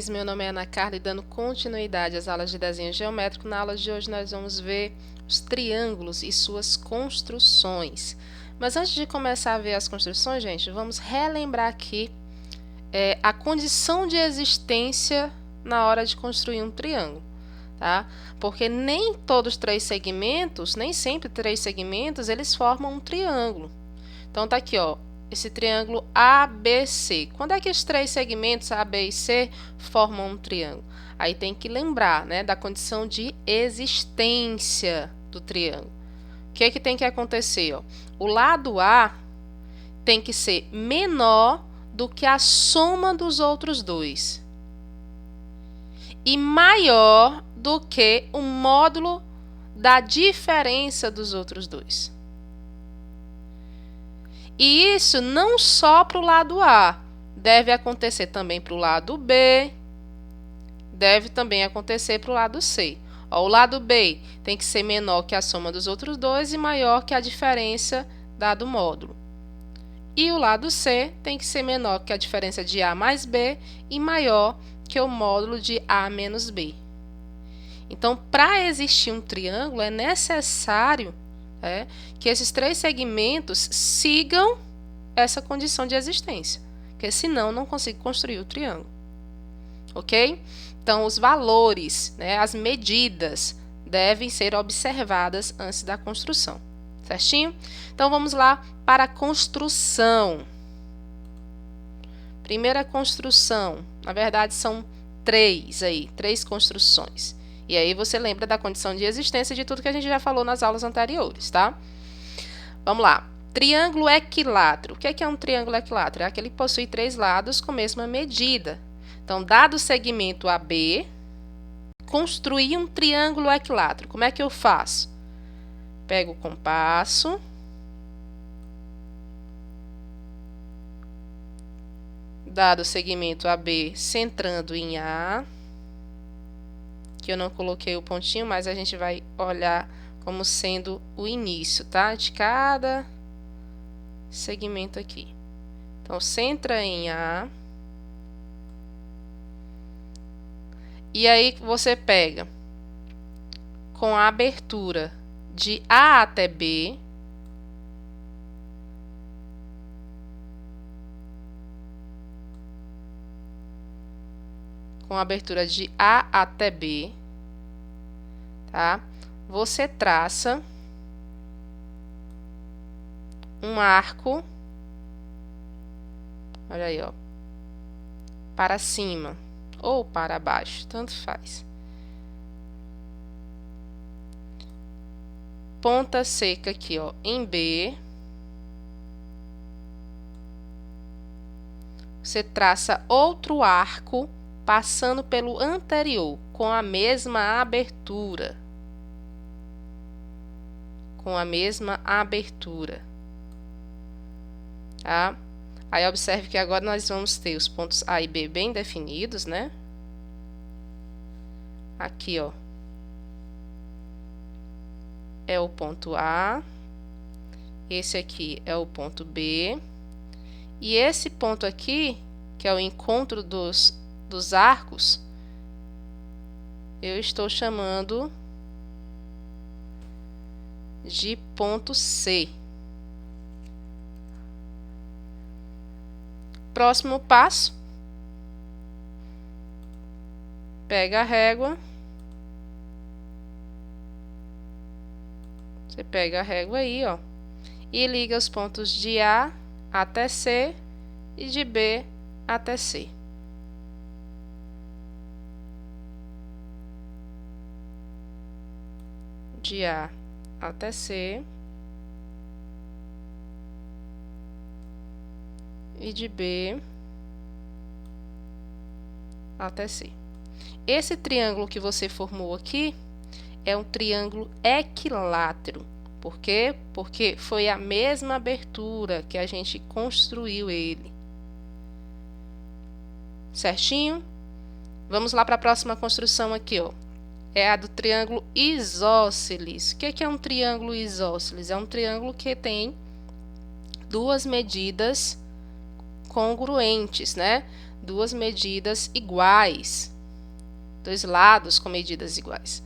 vocês? Meu nome é Ana Carla e dando continuidade às aulas de desenho geométrico. Na aula de hoje nós vamos ver os triângulos e suas construções. Mas antes de começar a ver as construções, gente, vamos relembrar aqui a condição de existência na hora de construir um triângulo, tá? Porque nem todos três segmentos, nem sempre três segmentos, eles formam um triângulo. Então tá aqui, ó. Esse triângulo ABC. Quando é que os três segmentos A, B e C formam um triângulo? Aí tem que lembrar, né, da condição de existência do triângulo. O que é que tem que acontecer? Ó? O lado A tem que ser menor do que a soma dos outros dois e maior do que o módulo da diferença dos outros dois. E isso não só para o lado A, deve acontecer também para o lado B, deve também acontecer para o lado C. Ó, o lado B tem que ser menor que a soma dos outros dois e maior que a diferença dado o módulo. E o lado C tem que ser menor que a diferença de A mais B e maior que o módulo de A menos B. Então, para existir um triângulo, é necessário que esses três segmentos sigam essa condição de existência, porque senão não consigo construir o triângulo, ok? Então, os valores, as medidas devem ser observadas antes da construção, certinho? Então, vamos lá para a construção. Primeira construção, na verdade são três construções. E aí você lembra da condição de existência de tudo que a gente já falou nas aulas anteriores, tá? Vamos lá. Triângulo equilátero. O que é um triângulo equilátero? É aquele que possui três lados com a mesma medida. Então, dado o segmento AB, construir um triângulo equilátero. Como é que eu faço? Pego o compasso. Dado o segmento AB centrando em A, que eu não coloquei o pontinho, mas a gente vai olhar como sendo o início, tá? De cada segmento aqui. Então, centra em A. E aí, você pega com a abertura de A até B. Com a abertura de A até B, tá? Você traça um arco, olha aí, ó, para cima ou para baixo, tanto faz. Ponta seca aqui, ó, em B. Você traça outro arco passando pelo anterior, com a mesma abertura. Com a mesma abertura. Tá? Aí, observe que agora nós vamos ter os pontos A e B bem definidos, né? Aqui, ó. É o ponto A. Esse aqui é o ponto B. E esse ponto aqui, que é o encontro dos arcos, eu estou chamando de ponto C. Próximo passo, pega a régua, você pega a régua aí, ó, e liga os pontos de A até C e de B até C. De A até C e de B até C. Esse triângulo que você formou aqui é um triângulo equilátero. Por quê? Porque foi a mesma abertura que a gente construiu ele. Certinho? Vamos lá para a próxima construção aqui, ó. É a do triângulo isósceles. O que é um triângulo isósceles? É um triângulo que tem duas medidas congruentes, né? duas medidas iguais, dois lados com medidas iguais.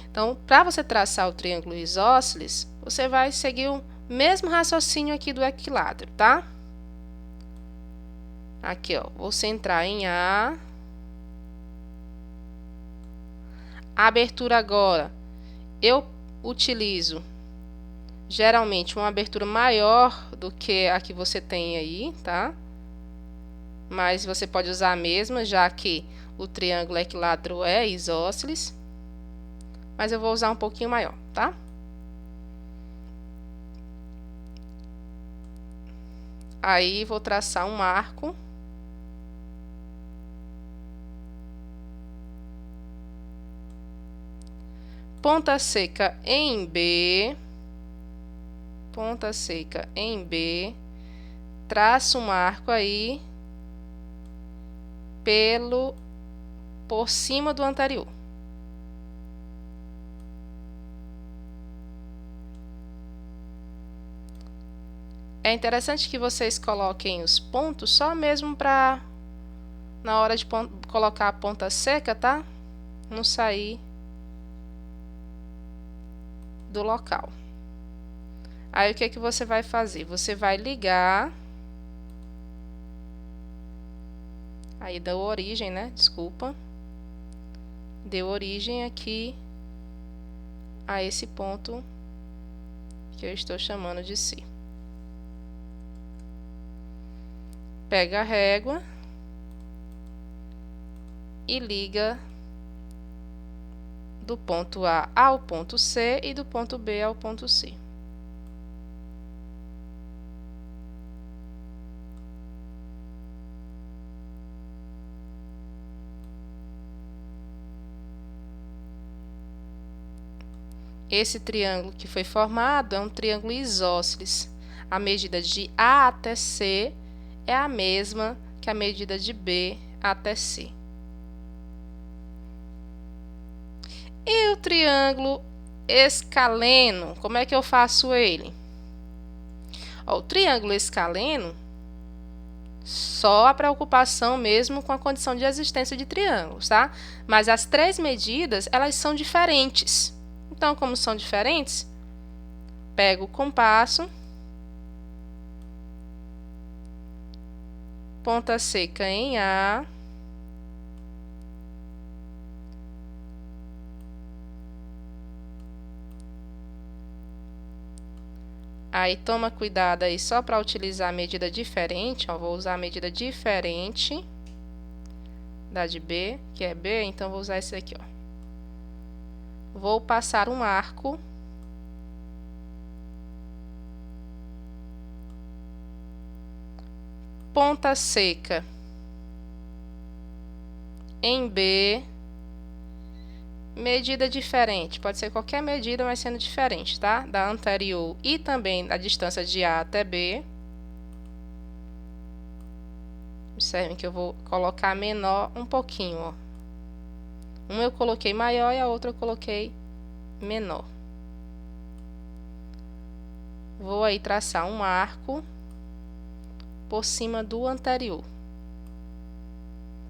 Então, para você traçar o triângulo isósceles, você vai seguir o mesmo raciocínio aqui do equilátero, tá? Aqui, ó, vou centrar em A. A abertura agora, eu utilizo geralmente uma abertura maior do que a que você tem aí, tá? Mas você pode usar a mesma, já que o triângulo equilátero é isósceles. Mas eu vou usar um pouquinho maior, tá? Aí vou traçar um arco. Ponta seca em B. Ponta seca em B. Traço um arco aí por cima do anterior. É interessante que vocês coloquem os pontos só mesmo para na hora de colocar a ponta seca, tá? Não sair do local. Aí o que você vai fazer? Você vai ligar. Aí deu origem, né? Desculpa. Deu origem aqui a esse ponto que eu estou chamando de C. Pega a régua e liga do ponto A ao ponto C e do ponto B ao ponto C. Esse triângulo que foi formado é um triângulo isósceles. A medida de A até C é a mesma que a medida de B até C. E o triângulo escaleno, como é que eu faço ele? Ó, o triângulo escaleno, só a preocupação mesmo com a condição de existência de triângulos, tá? Mas as três medidas, elas são diferentes. Então, como são diferentes, pego o compasso, ponta seca em A, aí toma cuidado aí só para utilizar a medida diferente, ó, vou usar a medida diferente da de B, que é B, então vou usar esse aqui, ó. Vou passar um arco ponta seca em B, medida diferente, pode ser qualquer medida, mas sendo diferente, tá? Da anterior e também da distância de A até B. Observem que eu vou colocar menor um pouquinho, ó. Uma eu coloquei maior e a outra eu coloquei menor. Vou aí traçar um arco por cima do anterior.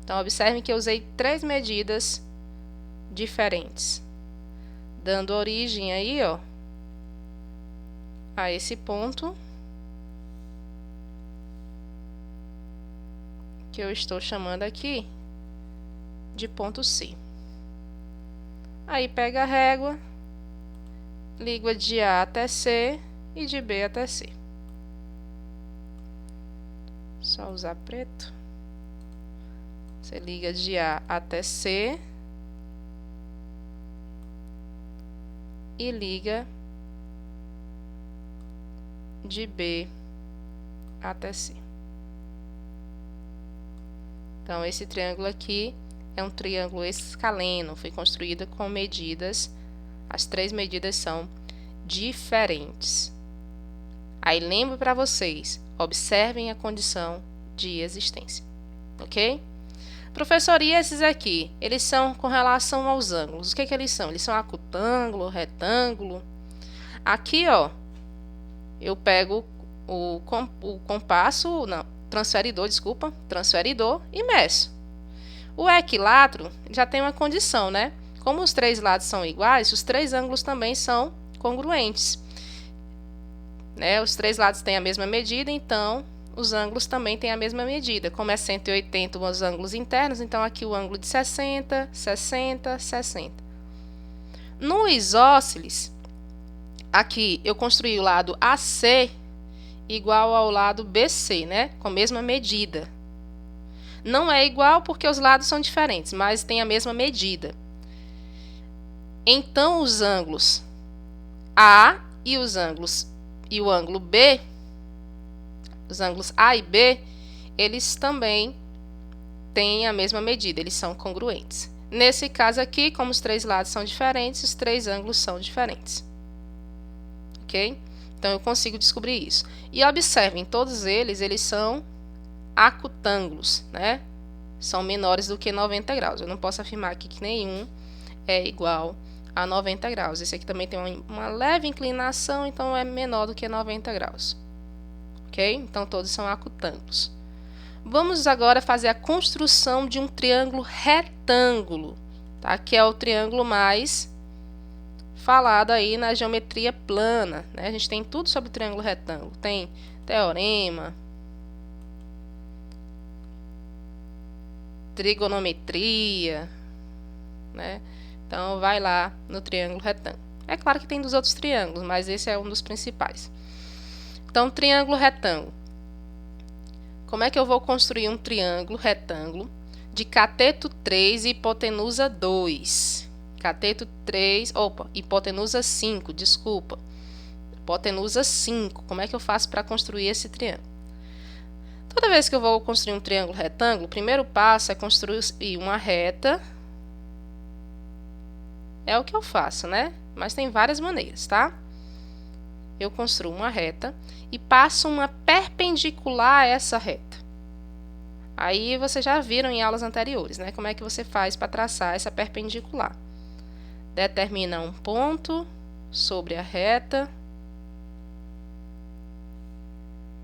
Então, observem que eu usei três medidas diferentes, dando origem aí, ó, a esse ponto que eu estou chamando aqui de ponto C. Aí pega a régua, liga de A até C e de B até C. Só usar preto. Você liga de A até C e liga de B até C. Então, esse triângulo aqui é um triângulo escaleno, foi construído com medidas, as três medidas são diferentes. Aí lembro para vocês, observem a condição de existência, ok? Professor, e esses aqui? Eles são com relação aos ângulos. O que eles são? Eles são acutângulo, retângulo. Aqui, ó, eu pego o compasso, não, transferidor e meço. O equilátero já tem uma condição, né? Como os três lados são iguais, os três ângulos também são congruentes, né? Os três lados têm a mesma medida, então os ângulos também têm a mesma medida. Como é 180 os ângulos internos, então aqui o ângulo de 60, 60, 60. No isósceles, aqui eu construí o lado AC igual ao lado BC, né? Com a mesma medida. Não é igual porque os lados são diferentes, mas tem a mesma medida. Então, os ângulos A e o ângulo B, os ângulos A e B, eles também têm a mesma medida, eles são congruentes. Nesse caso aqui, como os três lados são diferentes, os três ângulos são diferentes. Ok? Então, eu consigo descobrir isso. E observem, todos eles são acutângulos, né? São menores do que 90 graus. Eu não posso afirmar aqui que nenhum é igual a 90 graus. Esse aqui também tem uma leve inclinação, então é menor do que 90 graus. Ok? Então, todos são acutângulos. Vamos agora fazer a construção de um triângulo retângulo, tá? Que é o triângulo mais falado aí na geometria plana, né? A gente tem tudo sobre o triângulo retângulo. Tem teorema, trigonometria, né? Então, vai lá no triângulo retângulo. É claro que tem dos outros triângulos, mas esse é um dos principais. Então, triângulo retângulo. Como é que eu vou construir um triângulo retângulo de cateto 3 e hipotenusa 2? Cateto 3, hipotenusa 5, desculpa. Hipotenusa 5. Como é que eu faço para construir esse triângulo? Toda vez que eu vou construir um triângulo retângulo, o primeiro passo é construir uma reta. É o que eu faço, né? Mas tem várias maneiras, tá? Eu construo uma reta e passo uma perpendicular a essa reta. Aí vocês já viram em aulas anteriores, né? Como é que você faz para traçar essa perpendicular. Determina um ponto sobre a reta.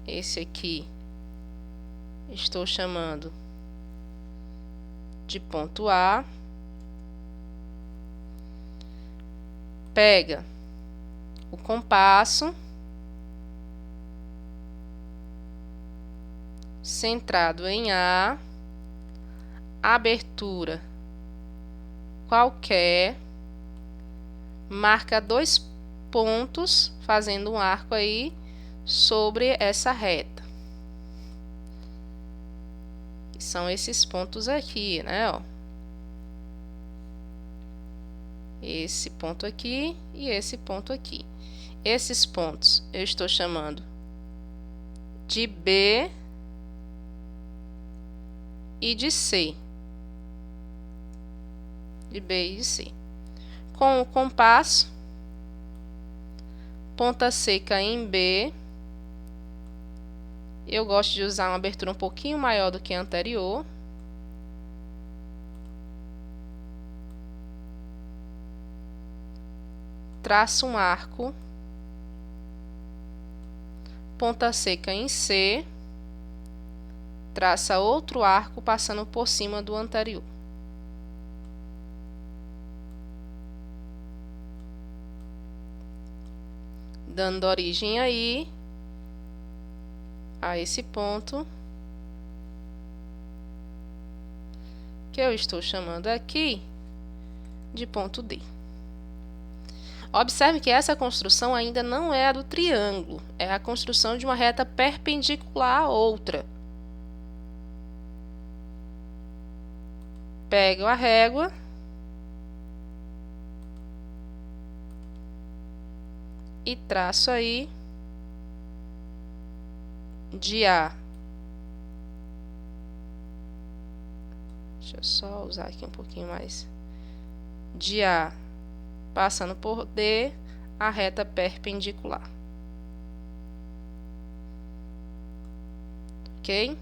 Esse aqui estou chamando de ponto A. Pega o compasso centrado em A, abertura qualquer, marca 2 pontos, fazendo um arco aí sobre essa reta. Que são esses pontos aqui, né, ó. Esse ponto aqui e esse ponto aqui. Esses pontos eu estou chamando de B e de C. De B e de C. Com o compasso, ponta seca em B. Eu gosto de usar uma abertura um pouquinho maior do que a anterior. Traço um arco, ponta seca em C, traça outro arco passando por cima do anterior. Dando origem aí a esse ponto, que eu estou chamando aqui de ponto D. Observe que essa construção ainda não é a do triângulo, é a construção de uma reta perpendicular a outra. Pego a régua e traço aí de A. Deixa eu só usar aqui um pouquinho mais. De A, passando por D, a reta perpendicular. Ok?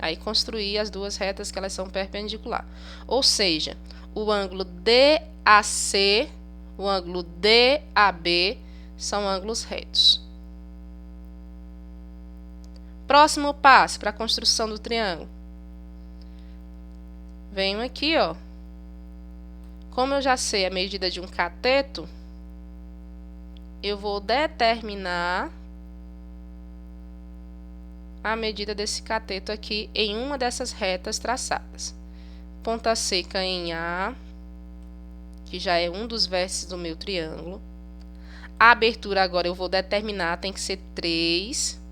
Aí construir as duas retas que elas são perpendicular. Ou seja, o ângulo DAC, o ângulo DAB são ângulos retos. Próximo passo para a construção do triângulo. Venho aqui, ó. Como eu já sei a medida de um cateto, eu vou determinar a medida desse cateto aqui em uma dessas retas traçadas. Ponta seca em A, que já é um dos vértices do meu triângulo. A abertura agora eu vou determinar, tem que ser 3.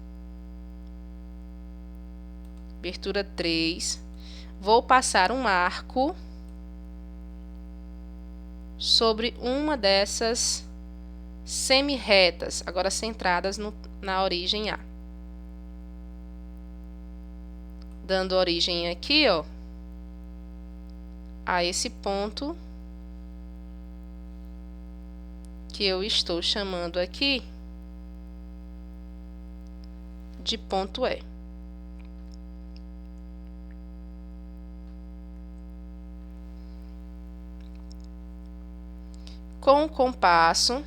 Abertura 3. Vou passar um arco sobre uma dessas semi-retas, agora centradas na origem A. Dando origem aqui, ó, a esse ponto que eu estou chamando aqui de ponto E. Com o compasso,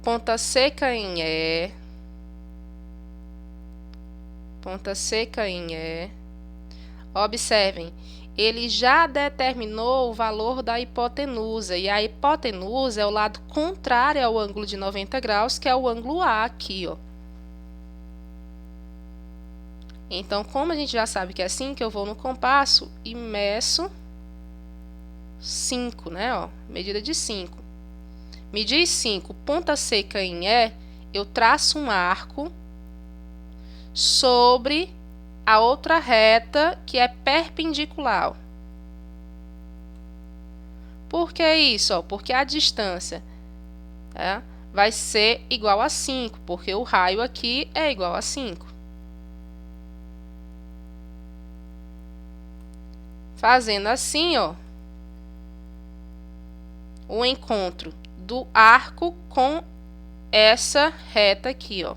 ponta seca em E, ponta seca em E. Observem, ele já determinou o valor da hipotenusa, e a hipotenusa é o lado contrário ao ângulo de 90 graus, que é o ângulo A aqui, ó. Então, como a gente já sabe que é assim, que eu vou no compasso e meço 5, né, ó, medida de 5. Medi 5, ponta seca em E, eu traço um arco sobre a outra reta que é perpendicular. Por que isso? Ó, porque a distância vai ser igual a 5, porque o raio aqui é igual a 5. Fazendo assim, ó, o encontro do arco com essa reta aqui, ó,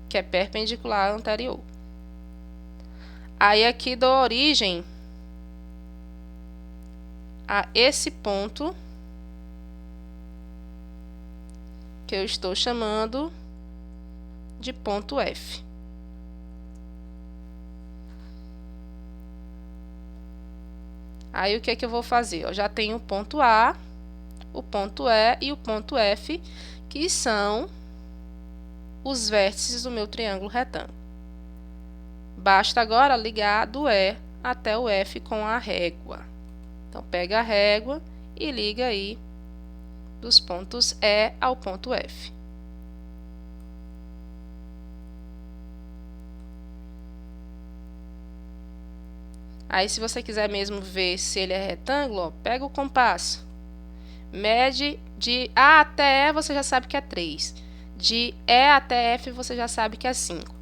que é perpendicular à anterior. Aí aqui dou origem a esse ponto que eu estou chamando de ponto F. Aí o que é que eu vou fazer? Eu já tenho o ponto A, o ponto E e o ponto F, que são os vértices do meu triângulo retângulo. Basta agora ligar do E até o F com a régua. Então, pega a régua e liga aí dos pontos E ao ponto F. Aí, se você quiser mesmo ver se ele é retângulo, ó, pega o compasso. Mede de A até E, você já sabe que é 3. De E até F, você já sabe que é 5.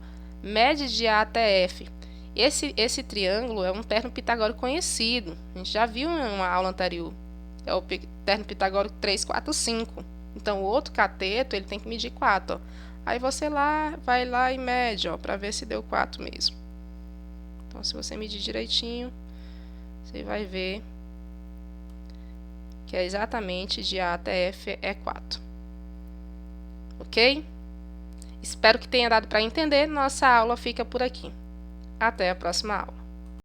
Mede de A até F. Esse triângulo é um terno pitagórico conhecido. A gente já viu em uma aula anterior. É o terno pitagórico 3, 4, 5. Então, o outro cateto, ele tem que medir 4. Ó. Aí, você vai lá e mede, para ver se deu 4 mesmo. Então, se você medir direitinho, você vai ver que é exatamente de A até F é 4. Ok? Espero que tenha dado para entender. Nossa aula fica por aqui. Até a próxima aula.